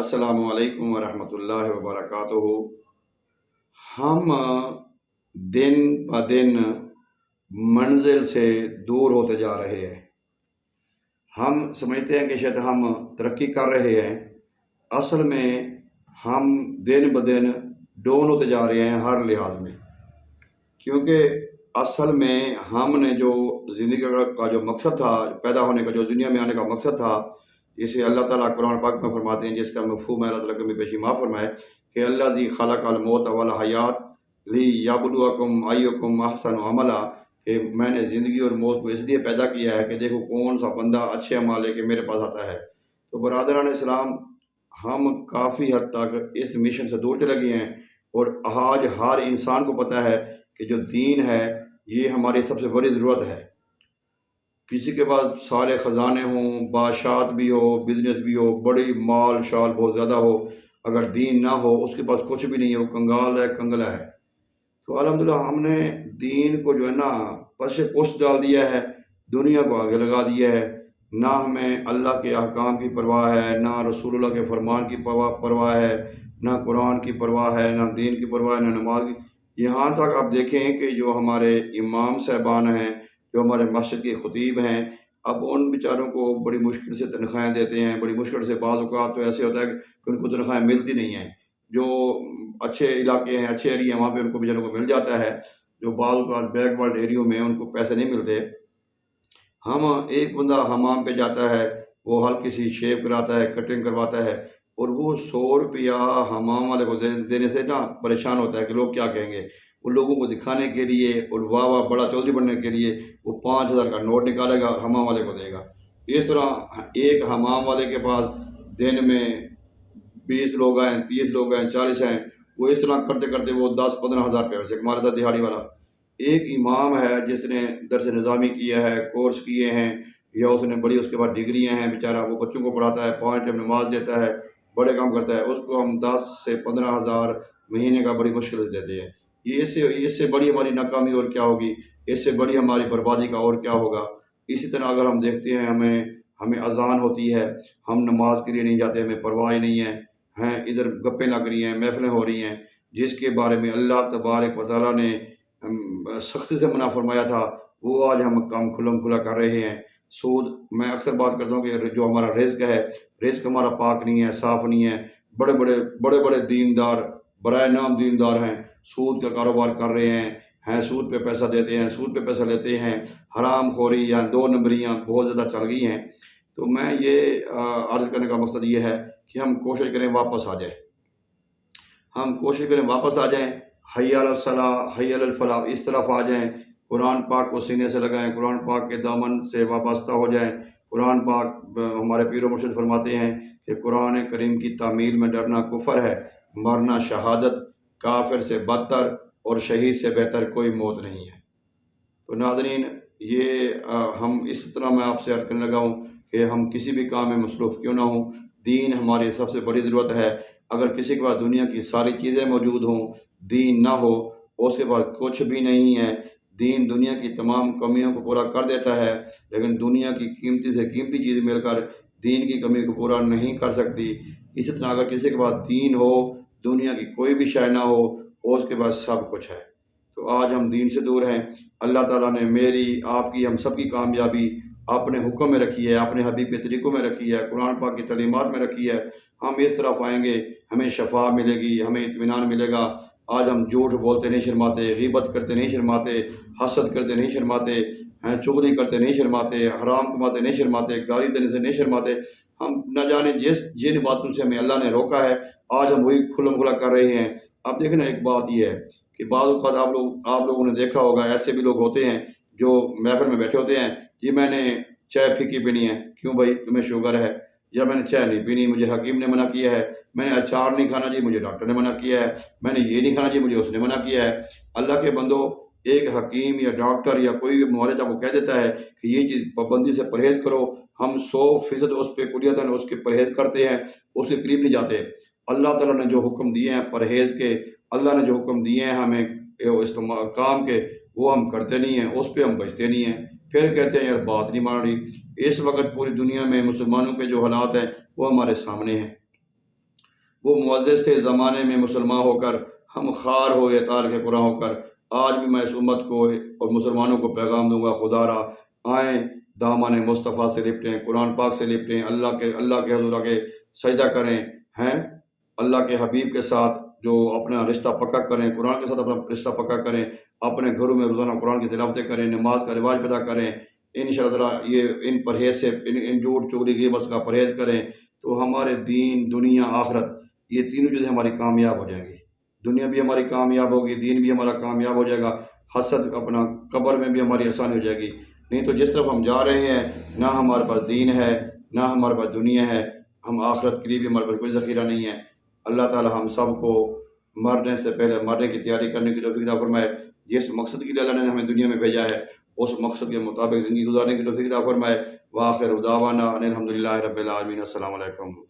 السلام علیکم ورحمۃ اللہ وبرکاتہ۔ ہم دن بہ دن منزل سے دور ہوتے جا رہے ہیں۔ ہم سمجھتے ہیں کہ شاید ہم ترقی کر رہے ہیں، اصل میں ہم دن بہ دن ڈاؤن ہوتے جا رہے ہیں ہر لحاظ میں، کیونکہ اصل میں ہم نے جو زندگی کا جو مقصد تھا، پیدا ہونے کا، جو دنیا میں آنے کا مقصد تھا، جسے اللہ تعالیٰ قرآن پاک میں فرماتے ہیں، جس کا مفہوم ہے اللہ تعالیٰ کمی پیشی معاف فرمائے کہ اللہ ذی خلق الموت والحیات لی یبلوکم ایکم احسن عملا، کہ میں نے زندگی اور موت کو اس لیے پیدا کیا ہے کہ دیکھو کون سا بندہ اچھے اعمال لے کے میرے پاس آتا ہے۔ تو برادران اسلام، ہم کافی حد تک اس مشن سے دور چلے گئے ہیں، اور آج ہر انسان کو پتہ ہے کہ جو دین ہے یہ ہماری سب سے بڑی ضرورت ہے۔ کسی کے پاس سارے خزانے ہوں، بادشاہت بھی ہو، بزنس بھی ہو، بڑی مال شال بہت زیادہ ہو، اگر دین نہ ہو اس کے پاس کچھ بھی نہیں ہے، وہ کنگال ہے، کنگلا ہے۔ تو الحمدللہ ہم نے دین کو جو ہے نا پس پشت ڈال دیا ہے، دنیا کو آگے لگا دیا ہے۔ نہ ہمیں اللہ کے احکام کی پرواہ ہے، نہ رسول اللہ کے فرمان کی پرواہ ہے، نہ قرآن کی پرواہ ہے، نہ دین کی پرواہ ہے، نہ نماز کی۔ یہاں تک آپ دیکھیں کہ جو ہمارے امام صاحبان ہیں، جو ہمارے مسجد کے خطیب ہیں، اب ان بیچاروں کو بڑی مشکل سے تنخواہیں دیتے ہیں، بڑی مشکل سے، بعض اوقات تو ایسے ہوتا ہے کہ ان کو تنخواہیں ملتی نہیں ہیں۔ جو اچھے علاقے ہیں، اچھے ایریا ہیں، وہاں پہ ان کو بیچاروں کو مل جاتا ہے، جو بعض اوقات بیک ورڈ ایریوں میں ان کو پیسے نہیں ملتے۔ ہم ایک بندہ حمام پہ جاتا ہے، وہ ہلکی سی شیو کراتا ہے، کٹنگ کرواتا ہے، اور وہ 100 روپیہ حمام والے کو دینے سے نا پریشان ہوتا ہے کہ لوگ کیا کہیں گے۔ وہ لوگوں کو دکھانے کے لیے اور واہ واہ بڑا چودھری بننے کے لیے وہ 5,000 کا نوٹ نکالے گا اور حمام والے کو دے گا۔ اس طرح ایک حمام والے کے پاس دن میں 20 لوگ ہیں، 30 لوگ ہیں، 40 ہیں، وہ اس طرح کرتے کرتے وہ 10-15 ہزار روپے ویسے کما لیتا دہاڑی والا۔ ایک امام ہے جس نے درس نظامی کیا ہے، کورس کیے ہیں، یا اس نے بڑی اس کے بعد ڈگریاں ہیں، بیچارہ وہ بچوں کو پڑھاتا ہے، 5 ٹائم نماز دیتا ہے، بڑے کام کرتا ہے، اس کو ہم 10 سے 15 ہزار مہینے کا بڑی مشکل سے دیتے ہیں۔ یہ اس سے بڑی ہماری ناکامی اور کیا ہوگی، اس سے بڑی ہماری بربادی کا اور کیا ہوگا۔ اسی طرح اگر ہم دیکھتے ہیں، ہمیں اذان ہوتی ہے، ہم نماز کے لیے نہیں جاتے، ہمیں پرواہ نہیں ہے، ادھر گپیں لگ رہی ہیں، محفلیں ہو رہی ہیں، جس کے بارے میں اللہ تبارک و تعالیٰ نے سختی سے منع فرمایا تھا، وہ آج ہم کام کھلم کھلا کر رہے ہیں۔ سود، میں اکثر بات کرتا ہوں کہ جو ہمارا رزق ہے، رزق ہمارا پاک نہیں ہے، صاف نہیں ہے۔ بڑے بڑے دیندار، برائے نام دیندار ہیں، سود کا کاروبار کر رہے ہیں، سود پہ پیسہ دیتے ہیں، سود پہ پیسہ لیتے ہیں، حرام خوری یا 2 نمبریاں بہت زیادہ چل گئی ہیں۔ تو میں یہ عرض کرنے کا مقصد یہ ہے کہ ہم کوشش کریں واپس آ جائیں، ہم کوشش کریں واپس آ جائیں، حی علی الصلاۃ، حی علی الفلاح، اس طرف آ جائیں، قرآن پاک کو سینے سے لگائیں، قرآن پاک کے دامن سے وابستہ ہو جائیں۔ قرآن پاک، ہمارے پیر و مرشد فرماتے ہیں کہ قرآن کریم کی تعمیل میں ڈرنا کفر ہے، مرنا شہادت، کافر سے بدتر اور شہید سے بہتر کوئی موت نہیں ہے۔ تو ناظرین، یہ ہم اس طرح میں آپ سے عرض کرنے لگا ہوں کہ ہم کسی بھی کام میں مصروف کیوں نہ ہوں، دین ہماری سب سے بڑی ضرورت ہے۔ اگر کسی کے پاس دنیا کی ساری چیزیں موجود ہوں، دین نہ ہو، اس کے پاس کچھ بھی نہیں ہے۔ دین دنیا کی تمام کمیوں کو پورا کر دیتا ہے، لیکن دنیا کی قیمتی سے قیمتی چیز مل کر دین کی کمی کو پورا نہیں کر سکتی۔ اسی طرح اگر کسی کے پاس دین ہو، دنیا کی کوئی بھی شے نہ ہو، اس کے پاس سب کچھ ہے۔ تو آج ہم دین سے دور ہیں۔ اللہ تعالیٰ نے میری، آپ کی، ہم سب کی کامیابی اپنے حکم میں رکھی ہے، اپنے حبیب کے طریقوں میں رکھی ہے، قرآن پاک کی تعلیمات میں رکھی ہے۔ ہم اس طرف آئیں گے، ہمیں شفا ملے گی، ہمیں اطمینان ملے گا۔ آج ہم جھوٹ بولتے نہیں شرماتے، غیبت کرتے نہیں شرماتے، حسد کرتے نہیں شرماتے، چغلی کرتے نہیں شرماتے، حرام کماتے نہیں شرماتے، گالی دینے سے نہیں شرماتے۔ ہم نہ جانے جن باتوں سے ہمیں اللہ نے روکا ہے، آج ہم وہی کھلم کھلا کر رہے ہیں۔ اب دیکھنا ایک بات یہ ہے کہ بعض اوقات آپ لوگوں نے دیکھا ہوگا، ایسے بھی لوگ ہوتے ہیں جو محفل میں بیٹھے ہوتے ہیں، جی میں نے چائے پھیکی پینی ہے، کیوں بھائی تمہیں شوگر ہے؟ یا میں نے چائے نہیں پینی، مجھے حکیم نے منع کیا ہے، میں نے اچار نہیں کھانا جی، مجھے ڈاکٹر نے منع کیا ہے، میں نے یہ نہیں کھانا جی، مجھے اس نے منع کیا ہے۔ اللہ کے بندو، ایک حکیم یا ڈاکٹر یا کوئی بھی معالج آپ کو کہہ دیتا ہے کہ یہ چیز پابندی سے پرہیز کرو، ہم 100% اس پہ کلیتاً اس کے پرہیز کرتے ہیں، اس کے قریب نہیں جاتے۔ اللہ تعالیٰ نے جو حکم دیے ہیں پرہیز کے، اللہ نے جو حکم دیے ہیں ہمیں استعمال کام کے، وہ ہم کرتے نہیں ہیں، اس پہ ہم بچتے نہیں ہیں، پھر کہتے ہیں یار بات نہیں مان رہی۔ اس وقت پوری دنیا میں مسلمانوں کے جو حالات ہیں وہ ہمارے سامنے ہیں۔ وہ معزز تھے زمانے میں مسلمان ہو کر، ہم خوار ہو اطاعت کے قرآن ہو کر۔ آج بھی میں اس امت کو اور مسلمانوں کو پیغام دوں گا، خدا را آئیں دامن مصطفیٰ سے لپٹیں، قرآن پاک سے لپٹیں، اللہ کے حضور آگے سجدہ کریں، ہیں اللہ کے حبیب کے ساتھ جو اپنا رشتہ پکا کریں، قرآن کے ساتھ اپنا رشتہ پکا کریں، اپنے گھروں میں روزانہ قرآن کی تلاوتیں کریں، نماز کا رواج پیدا کریں، انشاءاللہ تعالیٰ یہ ان پرہیز سے ان جھوٹ چغلی غیبت کا پرہیز کریں تو ہمارے دین دنیا آخرت یہ تینوں چیزیں ہماری کامیاب ہو جائیں گی۔ دنیا بھی ہماری کامیاب ہوگی، دین بھی ہمارا کامیاب ہو جائے گا، حسد اپنا قبر میں بھی ہماری آسانی ہو جائے گی۔ نہیں تو جس طرف ہم جا رہے ہیں نہ ہمارے پاس دین ہے نہ ہمارے پاس دنیا ہے، ہم آخرت کے لیے بھی ہمارے پاس کوئی ذخیرہ نہیں ہے۔ اللہ تعالی ہم سب کو مرنے سے پہلے مرنے کی تیاری کرنے کی توفیق عطا فرمائے۔ جس مقصد کے لیے اللہ نے ہمیں دنیا میں بھیجا ہے اس مقصد کے مطابق زندگی گزارنے کی توفیق عطا فرمائے۔ وآخر دعوانا ان الحمد للہ رب العالمین۔ السلام علیکم۔